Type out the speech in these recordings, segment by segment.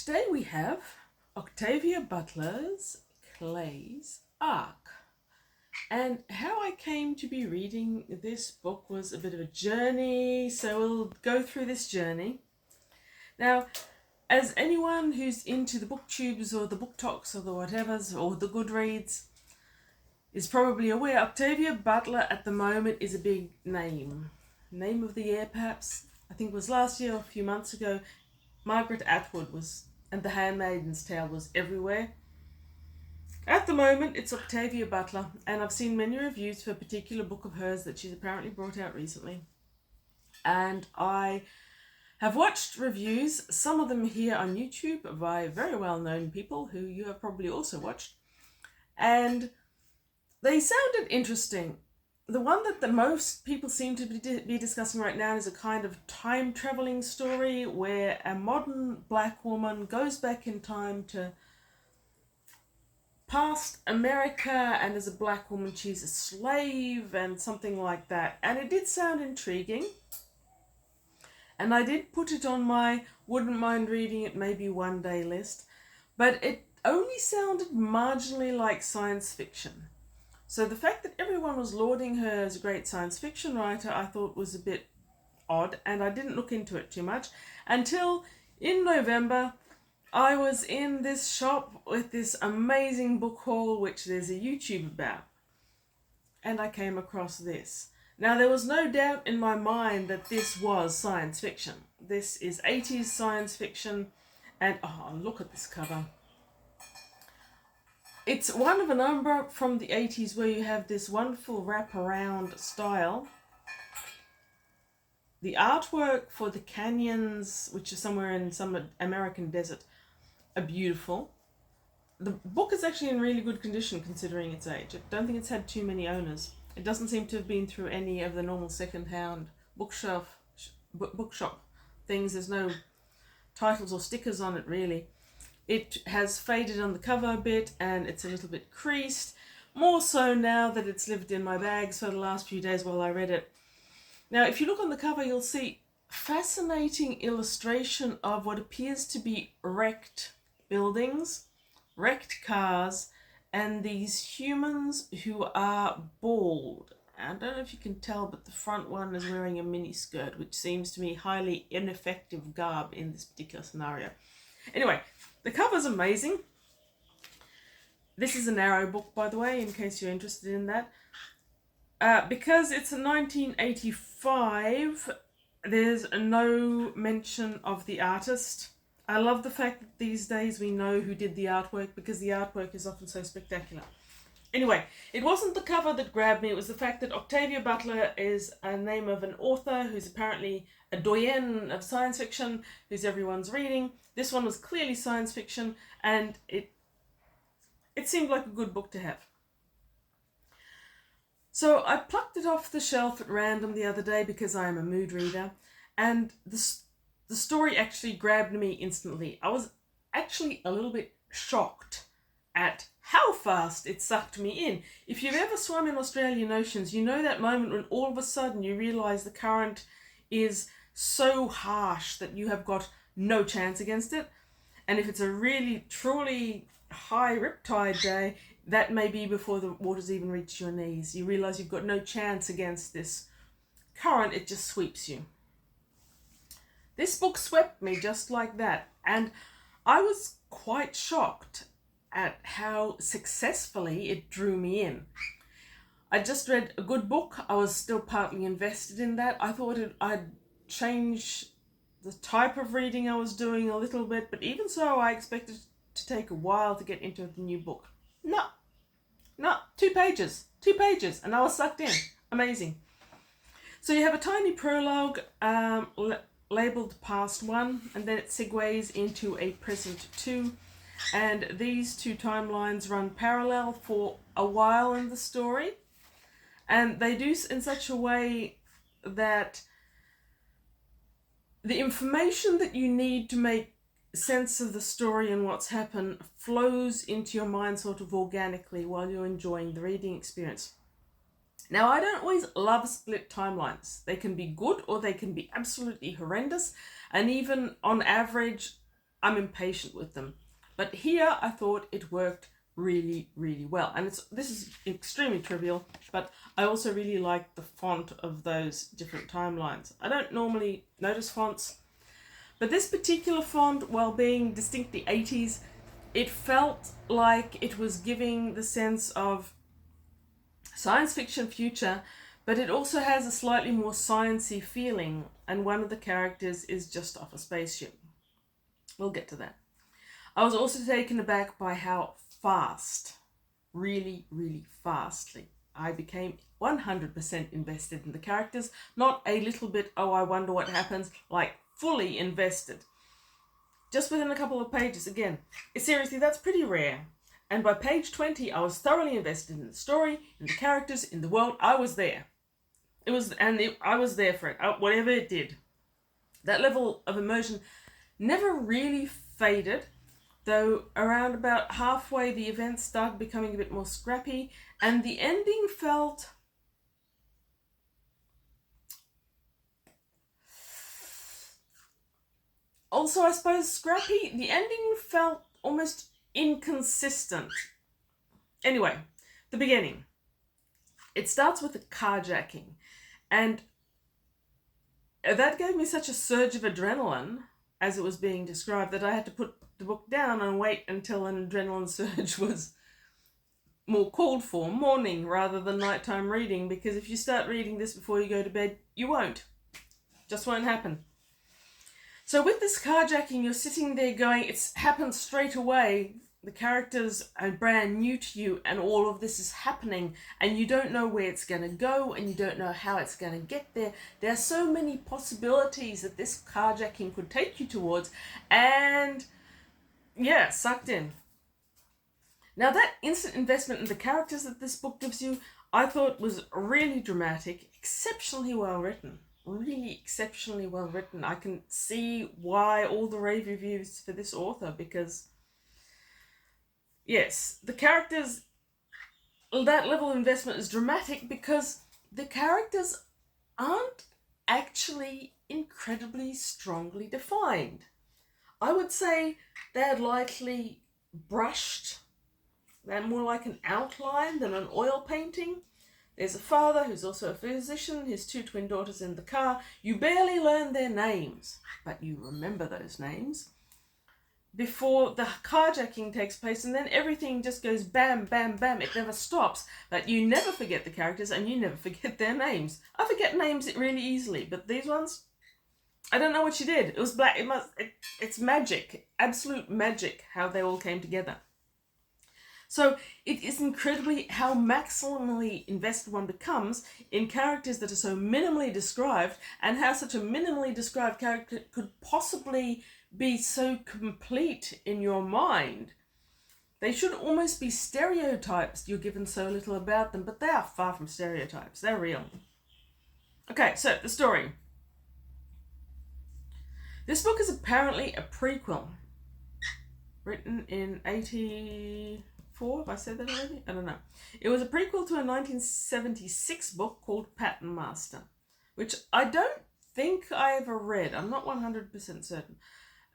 Today we have Octavia Butler's Clay's Ark. And how I came to be reading this book was a bit of a journey, so we'll go through this journey. Now, as anyone who's into the booktubes or the book talks or the whatevers or the Goodreads is probably aware, Octavia Butler at the moment is a big name. Name of the year perhaps, I think it was last year or a few months ago, Margaret Atwood was, and The Handmaid's Tale was everywhere. At the moment, it's Octavia Butler, and I've seen many reviews for a particular book of hers that she's apparently brought out recently. And I have watched reviews, some of them here on YouTube by very well-known people who you have probably also watched. And they sounded interesting. The one that the most people seem to be discussing right now is a kind of time-traveling story where a modern black woman goes back in time to past America, and as a black woman she's a slave and something like that. And it did sound intriguing. And I did put it on my wouldn't mind reading it maybe one day list. But it only sounded marginally like science fiction. So the fact that everyone was lauding her as a great science fiction writer, I thought was a bit odd, and I didn't look into it too much until in November I was in this shop with this amazing book haul, which there's a YouTube about, and I came across this. Now, there was no doubt in my mind that this was science fiction. This is 80s science fiction, and oh, look at this cover. It's one of a number from the 80s where you have this wonderful wraparound style. The artwork for the canyons, which is somewhere in some American desert, are beautiful. The book is actually in really good condition considering its age. I don't think it's had too many owners. It doesn't seem to have been through any of the normal second-hand bookshop things. There's no titles or stickers on it really. It has faded on the cover a bit and it's a little bit creased. More so now that it's lived in my bags for the last few days while I read it. Now, if you look on the cover, you'll see fascinating illustration of what appears to be wrecked buildings, wrecked cars, and these humans who are bald. I don't know if you can tell, but the front one is wearing a mini skirt, which seems to me highly ineffective garb in this particular scenario. Anyway, the cover's amazing. This is a narrow book, by the way, in case you're interested in that. Because it's a 1985, there's no mention of the artist. I love the fact that these days we know who did the artwork because the artwork is often so spectacular. Anyway, it wasn't the cover that grabbed me, it was the fact that Octavia Butler is a name of an author who's apparently a doyenne of science fiction, who's everyone's reading. This one was clearly science fiction, and it seemed like a good book to have. So I plucked it off the shelf at random the other day because I am a mood reader, and the story actually grabbed me instantly. I was actually a little bit shocked at how fast it sucked me in. If you've ever swum in Australian oceans, you know that moment when all of a sudden you realise the current is so harsh that you have got no chance against it. And if it's a really, truly high riptide day, that may be before the waters even reach your knees. You realise you've got no chance against this current, it just sweeps you. This book swept me just like that, and I was quite shocked at how successfully it drew me in. I just read a good book. I was still partly invested in that. I thought I'd change the type of reading I was doing a little bit, but even so, I expected to take a while to get into the new book. No, 2 pages, and I was sucked in. Amazing. So you have a tiny prologue labelled past 1, and then it segues into a present 2, and these 2 timelines run parallel for a while in the story, and they do in such a way that the information that you need to make sense of the story and what's happened flows into your mind sort of organically while you're enjoying the reading experience. Now, I don't always love split timelines. They can be good or they can be absolutely horrendous, and even on average I'm impatient with them. But here I thought it worked really, really well. And this is extremely trivial, but I also really like the font of those different timelines. I don't normally notice fonts, but this particular font, while being distinctly 80s, it felt like it was giving the sense of science fiction future, but it also has a slightly more sciencey feeling, and one of the characters is just off a spaceship. We'll get to that. I was also taken aback by how fast, really, really fastly, I became 100% invested in the characters. Not a little bit, oh, I wonder what happens, like fully invested. Just within a couple of pages, again. Seriously, that's pretty rare. And by page 20, I was thoroughly invested in the story, in the characters, in the world. I was there. I was there for it, whatever it did. That level of immersion never really faded, though around about halfway the events started becoming a bit more scrappy, and the ending felt... Also, I suppose, scrappy. The ending felt almost inconsistent. Anyway, the beginning. It starts with a carjacking, and that gave me such a surge of adrenaline as it was being described that I had to put the book down and wait until an adrenaline surge was more called for, morning rather than nighttime reading, because if you start reading this before you go to bed, you won't. Just won't happen. So with this carjacking, you're sitting there going, it's happened straight away. The characters are brand new to you, and all of this is happening, and you don't know where it's going to go, and you don't know how it's going to get there. There are so many possibilities that this carjacking could take you towards, and yeah, sucked in. Now that instant investment in the characters that this book gives you, I thought was really dramatic, exceptionally well written. Really exceptionally well written. I can see why all the rave reviews for this author, because yes, the characters, that level of investment is dramatic because the characters aren't actually incredibly strongly defined. I would say they're lightly brushed. They're more like an outline than an oil painting. There's a father who's also a physician, his two twin daughters in the car. You barely learn their names, but you remember those names before the carjacking takes place, and then everything just goes bam, bam, bam. It never stops, but you never forget the characters and you never forget their names. I forget names really easily, but these ones, I don't know what she did. It was black. It's magic, absolute magic, how they all came together. So it is incredibly how maximally invested one becomes in characters that are so minimally described, and how such a minimally described character could possibly be so complete in your mind. They should almost be stereotypes. You're given so little about them, but they are far from stereotypes. They're real. Okay, so the story. This book is apparently a prequel, written in 84, have I said that already? I don't know. It was a prequel to a 1976 book called Pattern Master, which I don't think I ever read. I'm not 100% certain.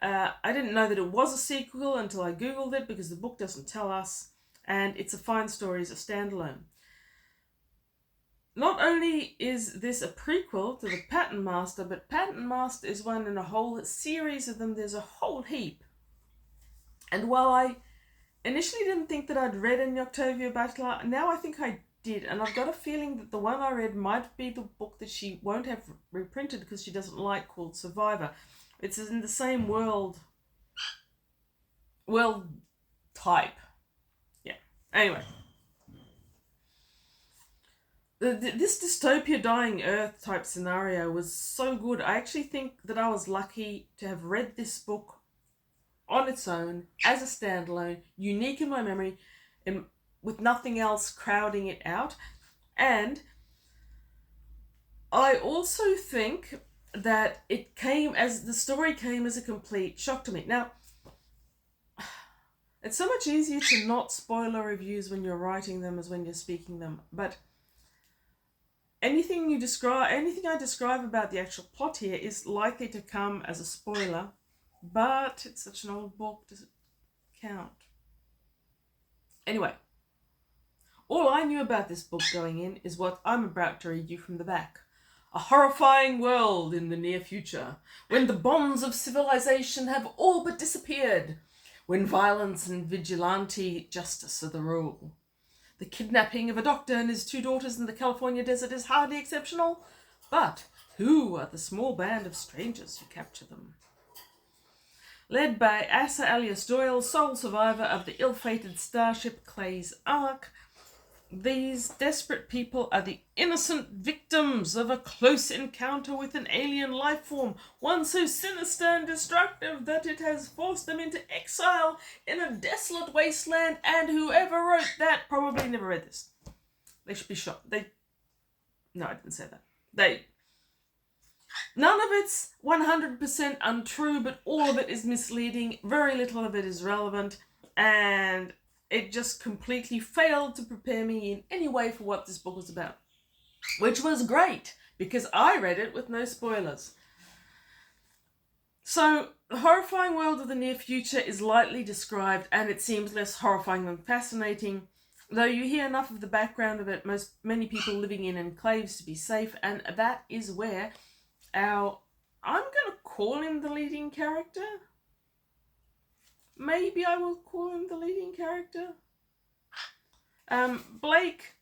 I didn't know that it was a sequel until I googled it, because the book doesn't tell us, and it's a fine story as a standalone. Not only is this a prequel to the Pattern Master, but Pattern Master is one in a whole series of them. There's a whole heap. And while I initially didn't think that I'd read any Octavia Butler, now I think I did, and I've got a feeling that the one I read might be the book that she won't have reprinted because she doesn't like, called Survivor. It's in the same world type. Yeah. Anyway. This dystopia dying earth type scenario was so good. I actually think that I was lucky to have read this book on its own, as a standalone, unique in my memory, and with nothing else crowding it out. And I also think that the story came as a complete shock to me. Now, it's so much easier to not spoiler reviews when you're writing them as when you're speaking them, but anything I describe about the actual plot here is likely to come as a spoiler But it's such an old book, does it count? Anyway, all I knew about this book going in is what I'm about to read you from the back. A horrifying world in the near future, when the bonds of civilization have all but disappeared, when violence and vigilante justice are the rule. The kidnapping of a doctor and his 2 daughters in the California desert is hardly exceptional, but who are the small band of strangers who capture them? Led by Asa alias Doyle, sole survivor of the ill-fated starship Clay's Ark, these desperate people are the innocent victims of a close encounter with an alien life form, one so sinister and destructive that it has forced them into exile in a desolate wasteland, and whoever wrote that probably never read this. They should be shot. No, I didn't say that. None of it's 100% untrue, but all of it is misleading. Very little of it is relevant, and it just completely failed to prepare me in any way for what this book was about. Which was great, because I read it with no spoilers. So, the horrifying world of the near future is lightly described, and it seems less horrifying than fascinating. Though you hear enough of the background of it, many people living in enclaves to be safe, and that is where I'm going to call him the leading character. Maybe I will call him the leading character. Blake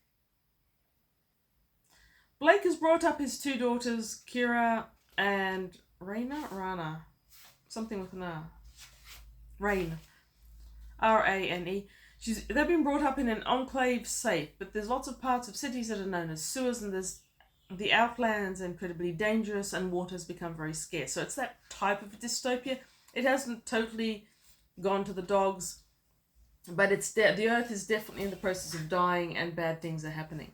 has brought up his 2 daughters, Kira and Rana. Something with an R. Rain. R-A-N-E. They've been brought up in an enclave safe, but there's lots of parts of cities that are known as sewers, and the outlands are incredibly dangerous, and water's become very scarce. So it's that type of dystopia. It hasn't totally gone to the dogs, but the earth is definitely in the process of dying, and bad things are happening.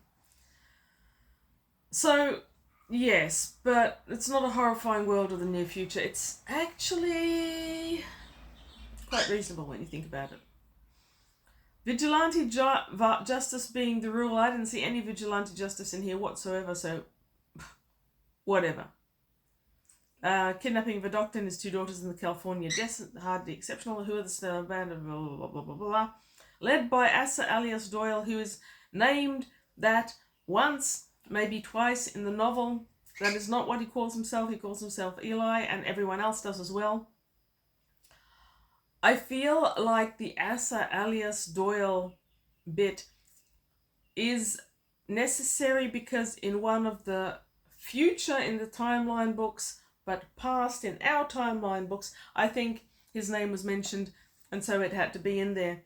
So, yes, but it's not a horrifying world of the near future. It's actually quite reasonable when you think about it. Vigilante justice being the rule. I didn't see any vigilante justice in here whatsoever, so whatever. Kidnapping of a doctor and his 2 daughters in the California desert, hardly exceptional. Who are the star band of blah, blah, blah, blah, blah. Led by Asa alias Doyle, who is named that once, maybe twice in the novel. That is not what he calls himself. He calls himself Eli, and everyone else does as well. I feel like the Asa alias Doyle bit is necessary because in one of the future in the timeline books, but past in our timeline books, I think his name was mentioned, and so it had to be in there.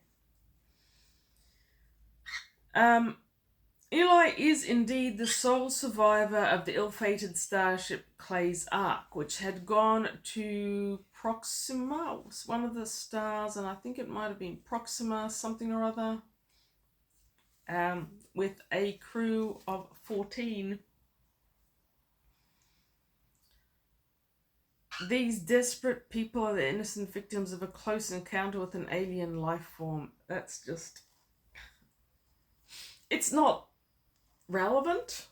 Eli is indeed the sole survivor of the ill-fated starship Clay's Ark, which had gone to Proxima, one of the stars, and I think it might have been Proxima something or other, with a crew of 14. These desperate people are the innocent victims of a close encounter with an alien life form. That's just... It's not relevant.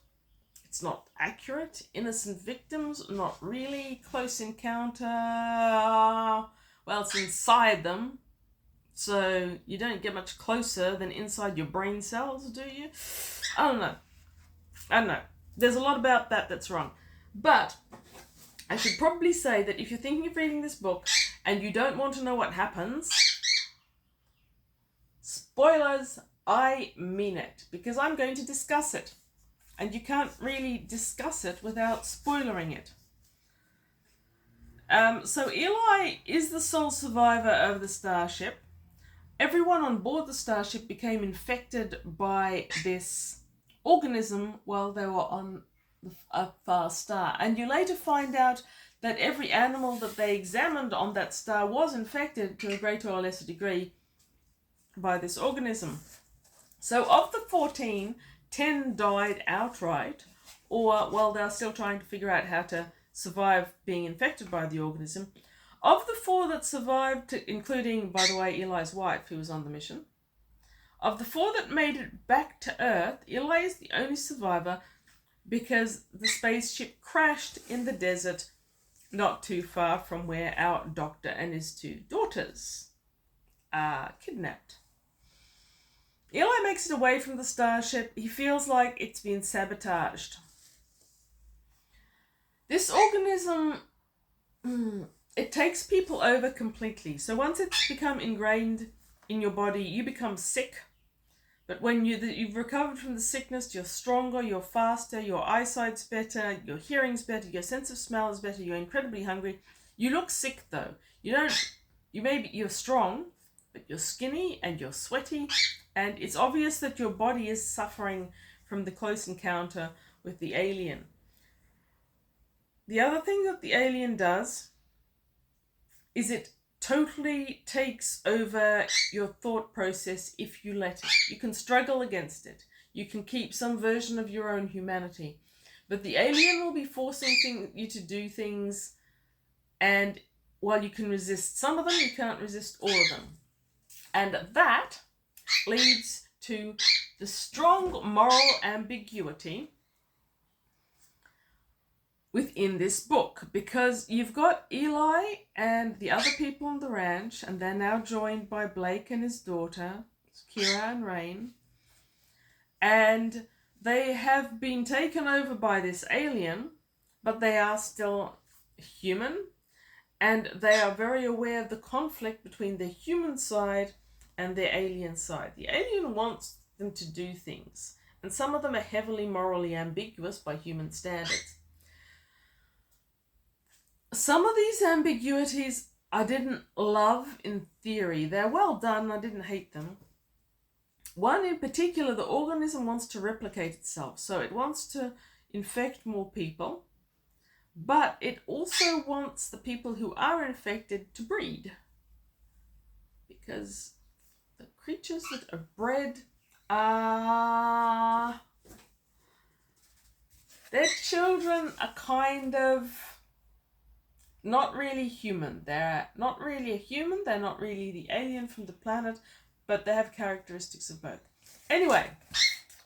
It's not accurate. Innocent victims, not really. Close encounter, well, it's inside them. So you don't get much closer than inside your brain cells, do you? I don't know. There's a lot about that that's wrong. But I should probably say that if you're thinking of reading this book and you don't want to know what happens, spoilers, I mean it, because I'm going to discuss it. And you can't really discuss it without spoilering it. So Eli is the sole survivor of the starship. Everyone on board the starship became infected by this organism while they were on a far star. And you later find out that every animal that they examined on that star was infected to a greater or lesser degree by this organism. So of the 14, 10 died outright, or, well, they're still trying to figure out how to survive being infected by the organism. Of the 4 that survived, including, by the way, Eli's wife, who was on the mission, of the 4 that made it back to Earth, Eli is the only survivor because the spaceship crashed in the desert not too far from where our doctor and his two daughters are kidnapped. Eli makes it away from the starship. He feels like it's been sabotaged. This organism, it takes people over completely. So once it's become ingrained in your body, you become sick. But when you've recovered from the sickness, you're stronger, you're faster, your eyesight's better, your hearing's better, your sense of smell is better, you're incredibly hungry. You look sick though. You're strong, but you're skinny and you're sweaty, and it's obvious that your body is suffering from the close encounter with the alien. The other thing that the alien does is it totally takes over your thought process if you let it. You can struggle against it. You can keep some version of your own humanity. But the alien will be forcing you to do things, and while you can resist some of them, you can't resist all of them. And that leads to the strong moral ambiguity within this book, because you've got Eli and the other people on the ranch, and they're now joined by Blake and his daughter, Kira and Rain, and they have been taken over by this alien, but they are still human, and they are very aware of the conflict between the human side and the alien side. The alien wants them to do things, and some of them are heavily morally ambiguous by human standards. Some of these ambiguities I didn't love in theory. They're well done, I didn't hate them. One in particular, the organism wants to replicate itself, so it wants to infect more people, but it also wants the people who are infected to breed, because the creatures that are bred are... their children are kind of not really human. They're not really a human, they're not really the alien from the planet, but they have characteristics of both. Anyway,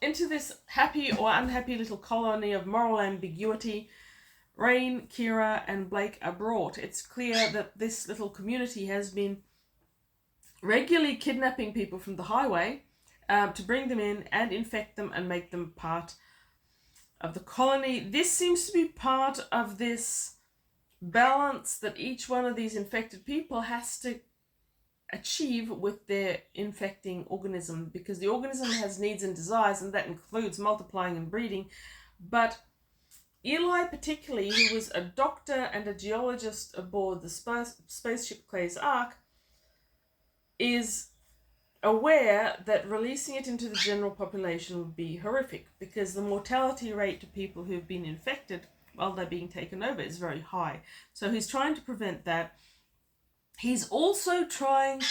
into this happy or unhappy little colony of moral ambiguity, Rain, Kira, and Blake are brought. It's clear that this little community has been regularly kidnapping people from the highway to bring them in and infect them and make them part of the colony. This seems to be part of this balance that each one of these infected people has to achieve with their infecting organism, because the organism has needs and desires, and that includes multiplying and breeding. But Eli particularly, who was a doctor and a geologist aboard the spaceship Clay's Ark, is aware that releasing it into the general population would be horrific, because the mortality rate to people who've been infected while they're being taken over is very high. So he's trying to prevent that. He's also trying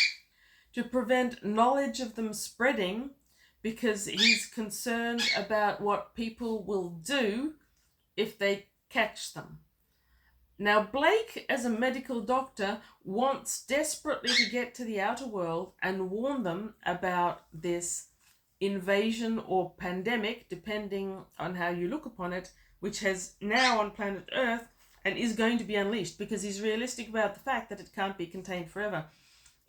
to prevent knowledge of them spreading, because he's concerned about what people will do if they catch them. Now, Blake, as a medical doctor, wants desperately to get to the outer world and warn them about this invasion or pandemic, depending on how you look upon it, which has now on planet Earth and is going to be unleashed, because he's realistic about the fact that it can't be contained forever.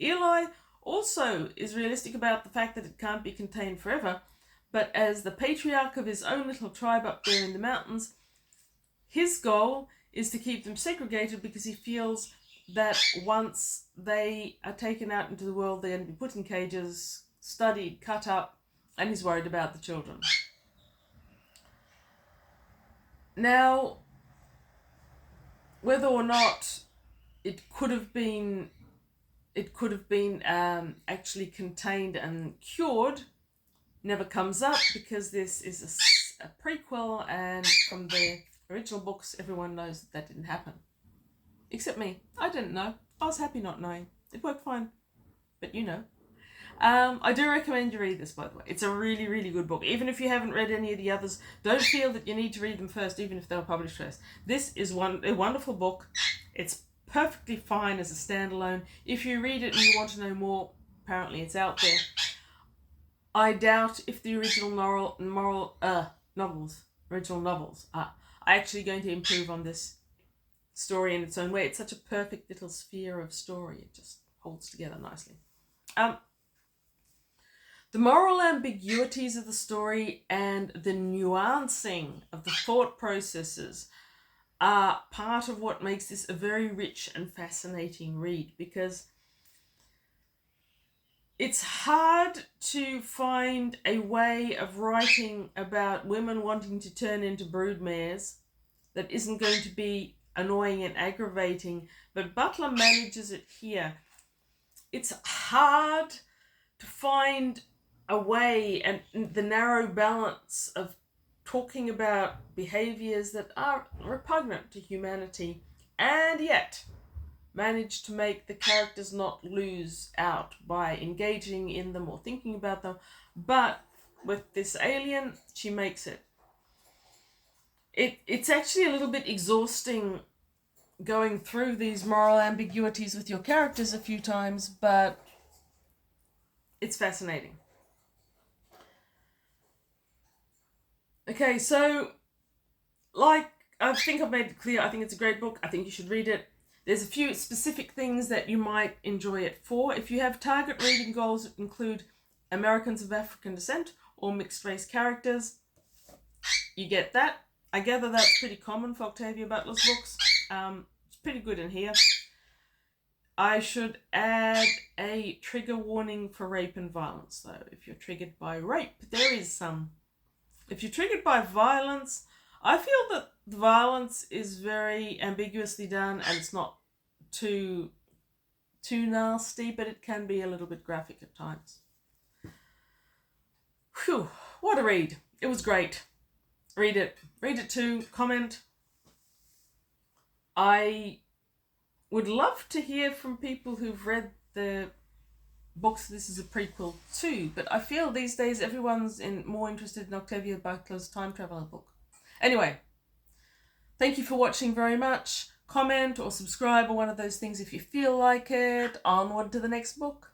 Eli also is realistic about the fact that it can't be contained forever, but as the patriarch of his own little tribe up there in the mountains, his goal is to keep them segregated, because he feels that once they are taken out into the world, they're going to be put in cages, studied, cut up, and he's worried about the children. Now, whether or not it could have been actually contained and cured never comes up, because this is a prequel, and from the original books everyone knows that didn't happen. Except me. I didn't know. I was happy not knowing. It worked fine. But you know. I do recommend you read this, by the way. It's a really, really good book. Even if you haven't read any of the others, don't feel that you need to read them first, even if they were published first. This is a wonderful book. It's perfectly fine as a standalone. If you read it and you want to know more, apparently it's out there. I doubt if the original novels are actually going to improve on this story in its own way. It's such a perfect little sphere of story. It just holds together nicely. The moral ambiguities of the story and the nuancing of the thought processes are part of what makes this a very rich and fascinating read, because it's hard to find a way of writing about women wanting to turn into broodmares that isn't going to be annoying and aggravating, but Butler manages it here. It's hard to find a way and the narrow balance of talking about behaviors that are repugnant to humanity, and yet manage to make the characters not lose out by engaging in them or thinking about them. But with this alien, she makes it. It's actually a little bit exhausting going through these moral ambiguities with your characters a few times, but it's fascinating. Okay, so, like, I think I've made it clear, I think it's a great book. I think you should read it. There's a few specific things that you might enjoy it for. If you have target reading goals that include Americans of African descent or mixed race characters, you get that. I gather that's pretty common for Octavia Butler's books. It's pretty good in here. I should add a trigger warning for rape and violence, though. If you're triggered by rape, there is some. If you're triggered by violence, I feel that the violence is very ambiguously done and it's not too nasty, but it can be a little bit graphic at times. Whew, what a read. It was great. Read it. Read it too. Comment. I would love to hear from people who've read the books this is a prequel to, but I feel these days everyone's more interested in Octavia Butler's time traveler book. Anyway, thank you for watching very much. Comment or subscribe or one of those things if you feel like it. Onward to the next book.